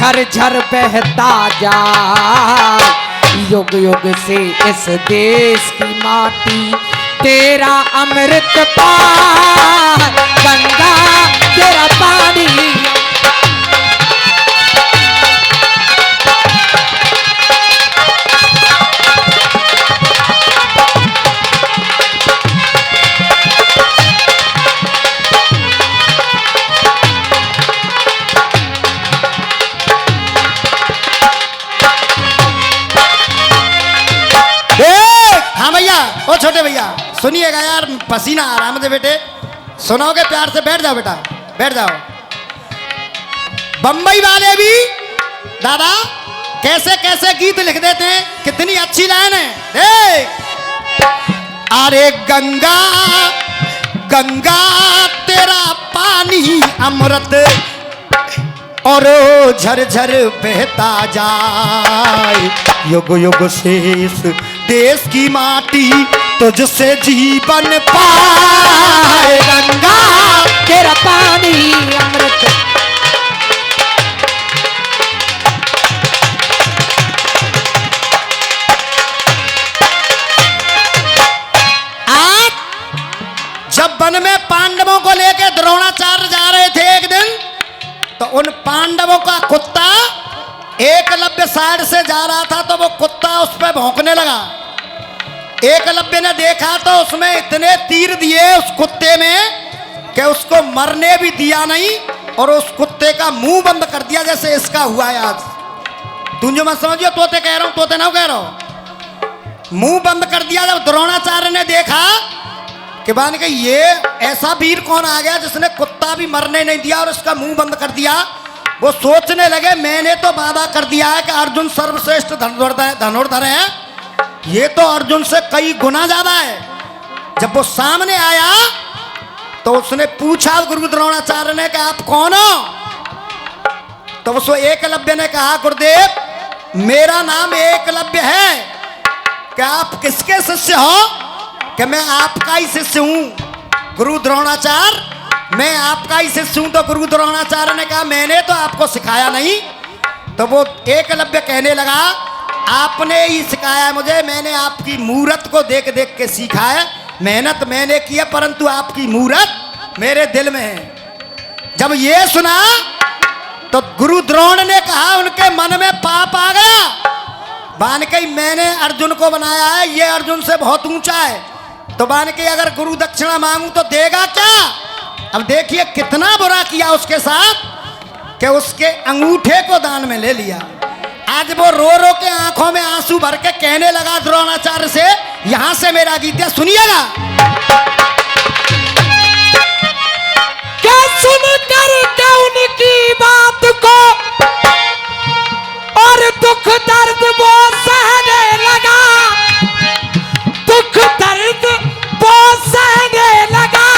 झरझर बहता जाए। युग युग से इस देश की माटी तेरा अमृत पान, गंगा तेरा पानी। हाँ भैया, ओ छोटे भैया सुनिएगा यार, पसीना आ रहा है मुझे बेटे, सुनोगे प्यार से? बैठ जाओ बेटा, बैठ जाओ। बम्बई वाले भी दादा कैसे कैसे गीत लिख देते हैं, कितनी अच्छी लाइन है। देख, अरे गंगा गंगा तेरा पानी अमृत और झरझर बहता जाए। युग युग से इस देश की माटी तुझसे जीवन पाए। गंगा तेरा पानी अमृत। आज जब वन में पांडवों को लेकर द्रोणाचार्य जा रहे थे एक दिन, तो उन पांडवों का कुत्ता एकलव्य साइड से जा रहा था, तो वो कुत्ता उस पर भौंकने लगा। एकलव्य ने देखा तो उसमें इतने तीर दिए उस कुत्ते में कि उसको मरने भी दिया नहीं, और उस कुत्ते का मुंह बंद कर दिया, जैसे इसका हुआ है आज। तुम जो मैं समझियो तोते कह रहा हूं, तोते ना कह रहा हूं, मुंह बंद कर दिया। जब द्रोणाचार्य ने देखा कि बान के ये ऐसा वीर कौन आ गया जिसने कुत्ता भी मरने नहीं दिया और उसका मुंह बंद कर दिया, वो सोचने लगे मैंने तो वादा कर दिया है कि अर्जुन सर्वश्रेष्ठ धनुर्धर है, ये तो अर्जुन से कई गुना ज्यादा है। जब वो सामने आया तो उसने पूछा गुरु द्रोणाचार्य ने कि आप कौन हो? तो उसको एकलव्य ने कहा गुरुदेव मेरा नाम एकलव्य है। क्या आप किसके शिष्य हो? कि मैं आपका ही शिष्य हूं गुरु द्रोणाचार्य, मैं आपका ही शिष्य हूं। तो गुरु द्रोणाचार्य ने कहा मैंने तो आपको सिखाया नहीं। तो वो एकलव्य कहने लगा आपने ही सिखाया मुझे, मैंने आपकी मूरत को देख देख के सीखा है, मेहनत मैंने की है, परंतु आपकी मूरत मेरे दिल में है। जब ये सुना तो गुरु द्रोण ने कहा उनके मन में पाप आ गया, बान के मैंने अर्जुन को बनाया है, ये अर्जुन से बहुत ऊंचा है, तो बान के अगर गुरु दक्षिणा मांगू तो देगा क्या? अब देखिए कितना बुरा किया उसके साथ कि उसके अंगूठे को दान में ले लिया। आज वो रो रो के आंखों में आंसू भर के कहने लगा द्रोणाचार्य से, यहां से मेरा गीत है, सुनिएगा। क्या सुनकर के उनकी बात को और दुख दर्द वो सहने लगा, दुख दर्द वो सहने लगा,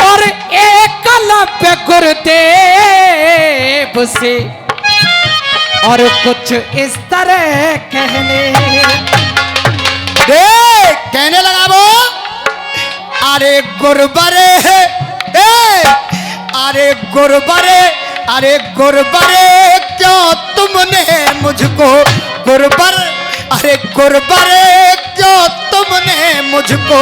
और एकलव्य गुरुदेव से और कुछ इस तरह कहने लगा वो, अरे गुरबरे अरे गुरबरे, अरे गुरबरे क्यों तुमने मुझको गुरबर, अरे गुरबरे क्यों तुमने मुझको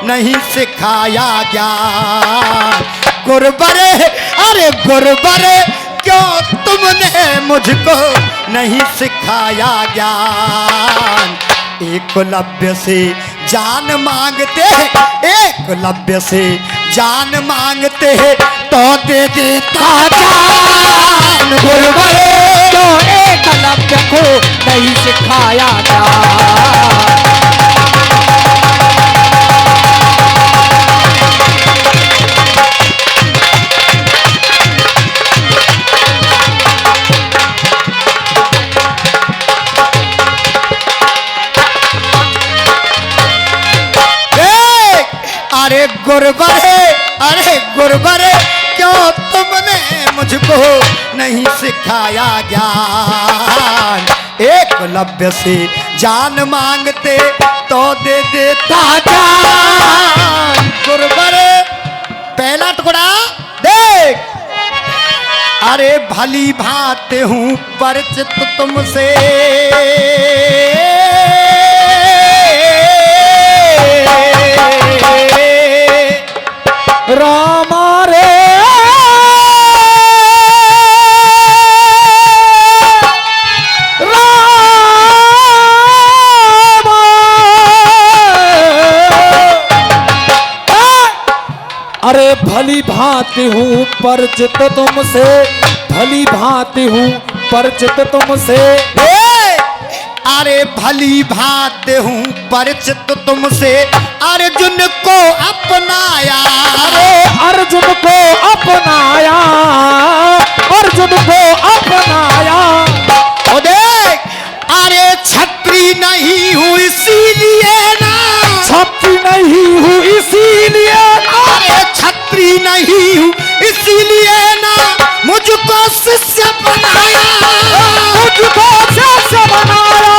नहीं सिखाया ज्ञान। गुरबरे अरे गुरबरे क्यों तुमने मुझको नहीं सिखाया ज्ञान। एकलव्य से जान मांगते, एकलव्य से जान मांगते तो दे देता जान। गुरुवरे तो एकलव्य को नहीं सिखाया ज्ञान। अरे गुरबरे, अरे गुरबरे क्यों तुमने मुझको नहीं सिखाया ज्ञान। एकलव्य से जान मांगते तो दे देता जान। गुरबरे पहला टुकड़ा देख, अरे भली भांति हूँ परिचित तुमसे, रामा रे अरे भली भांति हूँ परिचित तुमसे, भली भांति हूँ परिचित तुमसे। अरे भली भांति हूँ परिचित तुमसे, अर्जुन को अपनाया, अरे अर्जुन को अपनाया, अर्जुन को अपनाया। ओ देख, अरे छत्री नहीं हूँ इसीलिए ना, छत्री नहीं हूँ इसीलिए ना, अरे छत्री नहीं हूँ इसीलिए ना मुझको शिष्य बनाया, मुझको शिष्य बनाया,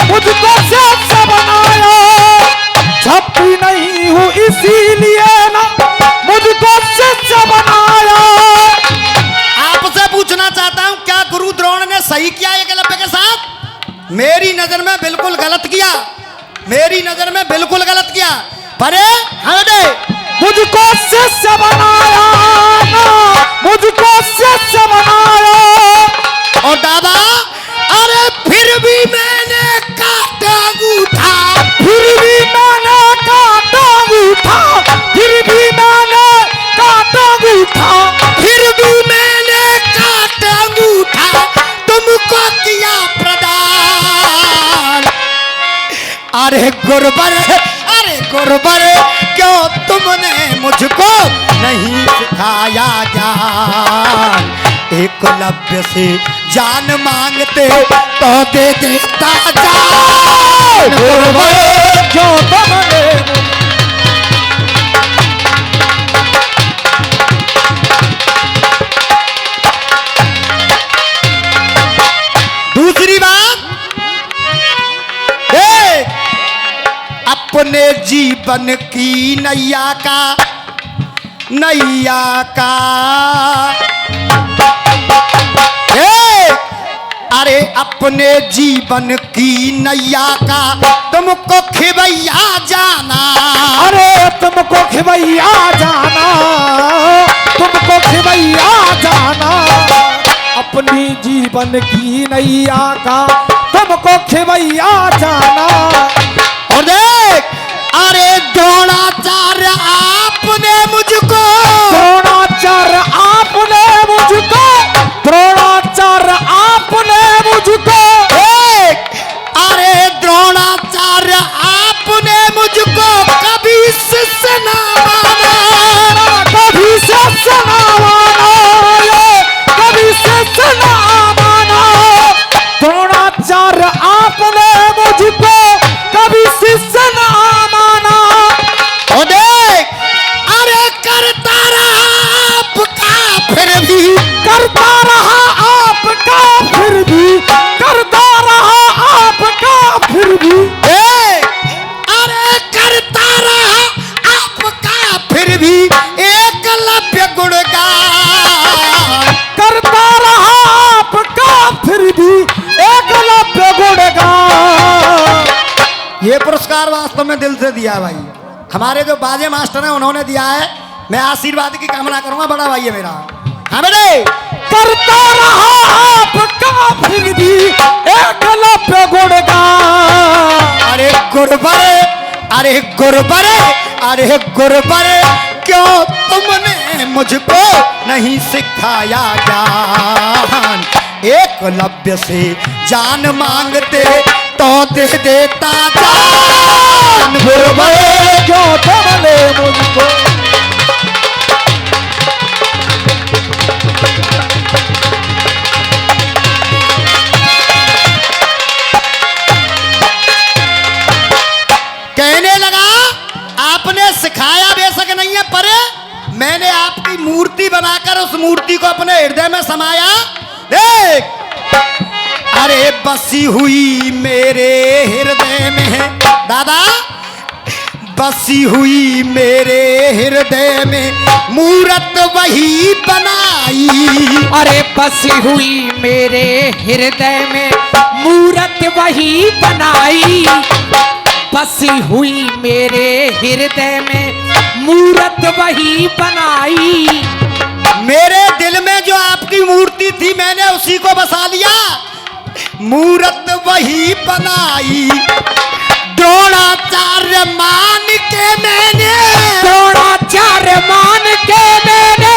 मुझको शिष्य बनाया। छत्री नहीं हूँ इसीलिए ना मुझको शिष्य बनाया। आपसे पूछना चाहता हूँ, क्या गुरु द्रोण ने सही किया एकलव्य के साथ? मेरी नजर में बिल्कुल गलत किया, मेरी नजर में बिल्कुल गलत किया। पर हमें मुझको शिष्य बनाया ना, मुझको शिष्य बनाया। और दादा, अरे फिर भी मैंने काटा अंगूठा, फिर भी मैंने काटा अंगूठा, फिर भी मैंने काटा अंगूठा, फिर भी मैंने काटा अंगूठा तुमको किया प्रदान। अरे गुरुवर, अरे गुरुवर, क्यों तुमने मुझको नहीं सिखाया ज्ञान? एकलव्य से जान मांगते तो दे देता जान। गुरुवर क्यों तुमने दूसरी बात, अपने जीवन की नैया का, नैया का, अरे अपने जीवन की नैया का तुमको खिवैया जाना, अरे तुमको खिवैया जाना, तुमको खिवैया जाना। अपनी जीवन की नैया का तुमको खिवैया जाना। और देख, अरे द्रोणाचार्य आपने मुझको, द्रोणाचार्य आपने मुझको, द्रोणाचार्य आपने मुझको, अरे द्रोणाचार्य आपने मुझको कभी शिष्य ना माना, कभी शिष्य ना माना, कभी शिष्य ना माना। द्रोणाचार्य आपने मुझको कभी शिष्य ना माना। ओ देख, अरे करता रहा आपका फिर भी, करता रहा आपका फिर भी, करता रहा आपका फिर भी, अरे करता रहा आपका फिर भी एकलव्य गुणगान, करता रहा आपका फिर भी एकलव्य गुणगान। ये पुरस्कार वास्तव में दिल से दिया है भाई, हमारे जो बाजे मास्टर हैं उन्होंने दिया है। मैं आशीर्वाद की कामना करूंगा, बड़ा भाई है मेरा। हाँ बेटे, करता रहा आपका फिर भी एकलव्य गुणगान। अरे गुरुवर, अरे गुरुवर, अरे गुरुवर, क्यों तुमने मुझको नहीं सिखाया ज्ञान? एकलव्य से जान मांगते तो दे देता जान। गुरुवर क्यों तुमने मुझको कहने लगा, आपने सिखाया बेशक नहीं है, पर मैंने आपकी मूर्ति बनाकर उस मूर्ति को अपने हृदय में समाया। देख, अरे बसी हुई मेरे हृदय में है दादा, बसी हुई मेरे हृदय में मूरत वही बनाई। अरे बसी हुई मेरे हृदय में मूरत वही बनाई। बसी हुई मेरे हृदय में मूरत वही बनाई। मेरे दिल में जो आपकी मूर्ति थी मैंने उसी को बसा लिया, मूरत वही बनाई। द्रोणाचार्य मान के मैंने, द्रोणाचार्य मान के मैंने,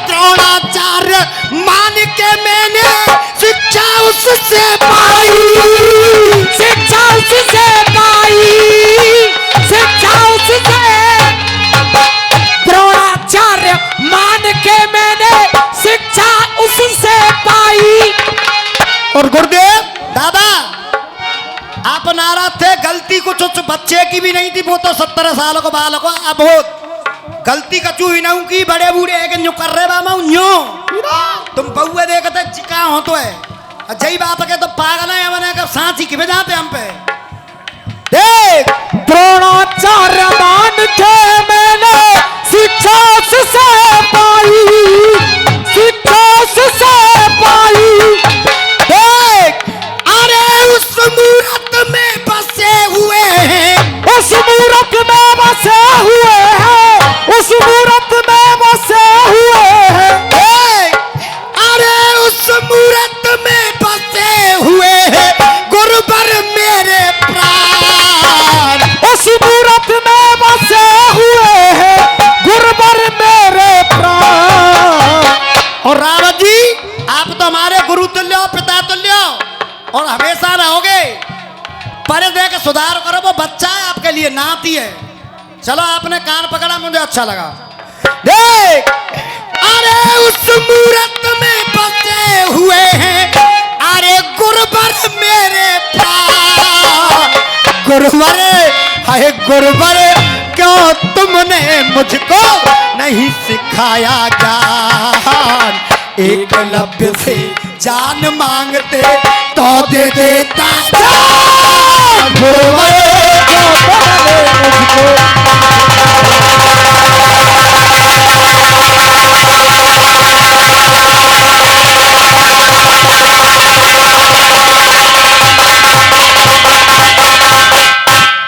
द्रोणाचार्य मान के मैंने शिक्षा उससे पाई। शिक्षा उससे पाई। शिक्षा उससे, द्रोणाचार्य मान के मैंने शिक्षा उससे पाई। और गुरुदेव दादा आप नाराज थे, गलती कुछ उस बच्चे की भी नहीं थी, वो तो 17 साल को बालक हो। अब हो गलती कचू ही ना की, बड़े बूढ़े है न्यू कर रहे बामा न्यू तुम बहुए देखते चिका हो तो है जई बात के तो पागल है मैंने कब सांची की जाते हम पे देख। द्रोणाचार्य मान के मैंने शिक्षा उससे पाई। शिक्षा उससे पाई। देख अरे उस मूरत में बसे हुए हैं, उस मूरत में बसे हुए हैं। उस मूरत में बसे हुए हैं। देख अरे उस मूरत में बसे हुए हैं गुरुवर मेरे प्राण। उस मूरत में बसे हुए हैं गुरुवर मेरे प्राण। और रावत जी आप तो हमारे गुरु तुल्य हो, पिता तुल्य हो और हमेशा रहोगे। पर देख सुधार करो, वो बच्चा है आपके लिए नाती है। चलो आपने कान पकड़ा मुझे अच्छा लगा। देख अरे उस मूरत में बसे हुए हैं अरे गुरुवर मेरे प्राण। गुरुवर हाय गुरुवर क्यों तुमने मुझको नहीं सिखाया ज्ञान। एकलव्य से जान मांगते तो दे देता जान। गुरुवर क्यों तुमने मुझको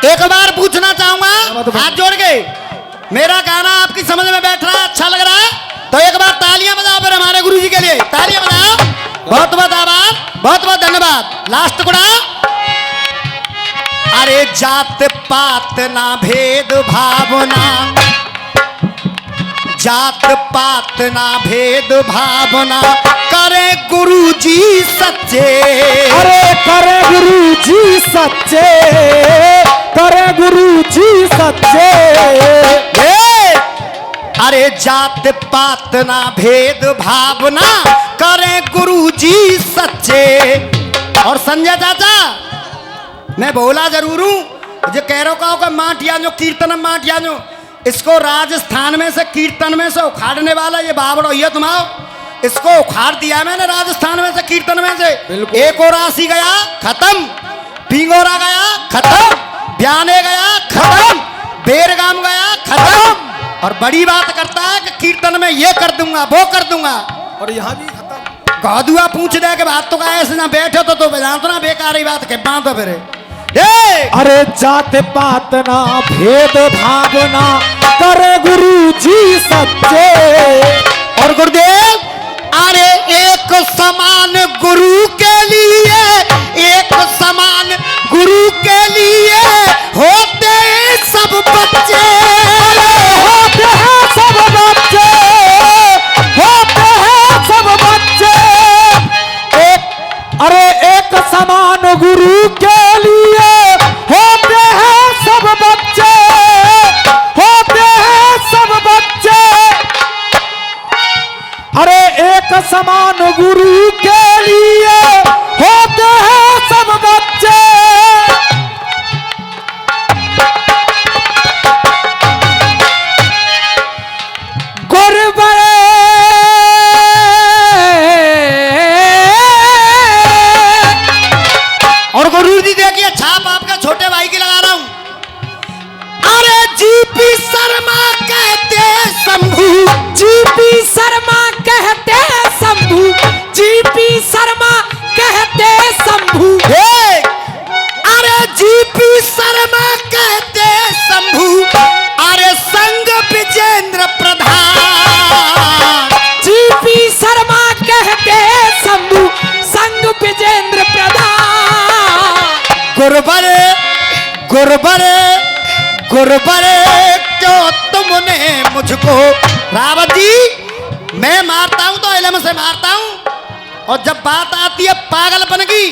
एक बार पूछना चाहूंगा हाथ जोड़ के, मेरा गाना आपकी समझ में बैठ रहा है, अच्छा लग रहा है तो एक बार तालियां बजाओ फिर हमारे गुरु जी के लिए तालियां बजाओ। बहुत बहुत आभार, बहुत बहुत धन्यवाद। लास्ट गुड़ा अरे जात पात ना भेद भावना, जात पात ना भेद भावना करे गुरु जी सच्चे। अरे करे गुरु जी सच्चे। करे गुरु जी सच्चे। अरे जात पात ना भेद भावना करे गुरु जी सच्चे। और संजय चाचा मैं बोला जरूर हूं जो कह रहा का माटिया जो कीर्तन माटिया जो इसको राजस्थान में से कीर्तन में से उखाड़ने वाला ये बाबड़ो ये तुम्हारा इसको उखाड़ दिया मैंने राजस्थान में से कीर्तन में से। एक और राशि गया खत्म, पिंगोरा गया खत्म, ब्याने गया खत्म, बेरगाम गया खत्म। और बड़ी बात करता है कि कीर्तन में ये कर दूंगा वो कर दूंगा और यहाँ भी खत्म। गौदुआ पूछ दे के बात तो का ऐसे ना बैठो तो बजाओ तो ना बेकार ही बात के बात फिर। अरे जात पात ना भेद भावना करे गुरु जी सच्चे। और गुरुदेव अरे एक समान गुरु के लिए, एक समान गुरु के लिए होते हैं सब बच्चे। होते हैं सब बच्चे। होते हैं सब बच्चे। अरे एक समान गुरु के लिए होते हैं सब बच्चे। होते हैं सब बच्चे। अरे एक समान गुरु के लिए होते हैं सब बच्चे। गुरुवर और गुरु जी देखिए छाप आपका छोटे भाई की लगा रहा हूं। अरे गुरबरे गुरबरे क्यों तुमने मुझको। रावत जी मैं मारता हूं तो इलम से मारता हूं, और जब बात आती है पागलपन की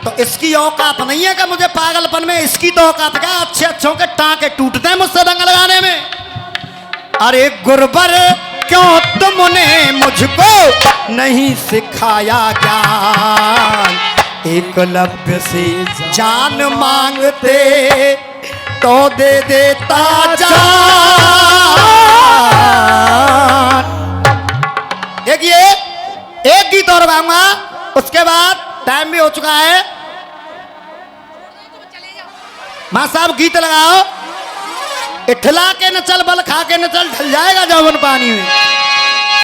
तो इसकी औकात नहीं है कि मुझे पागलपन में, इसकी तो औकात क्या, अच्छे अच्छों के टांके टूटते हैं मुझसे दंग लगाने में। अरे गुरबर क्यों तुमने मुझको नहीं सिखाया ज्ञान, एकलव्य से जान मांगते तो दे देता जान। देखिए एक गीत और गाऊंगा, उसके बाद टाइम भी हो चुका है। मां साहब गीत लगाओ। इठला के न चल बल खा के न चल, ढल जाएगा जौवन पानी में।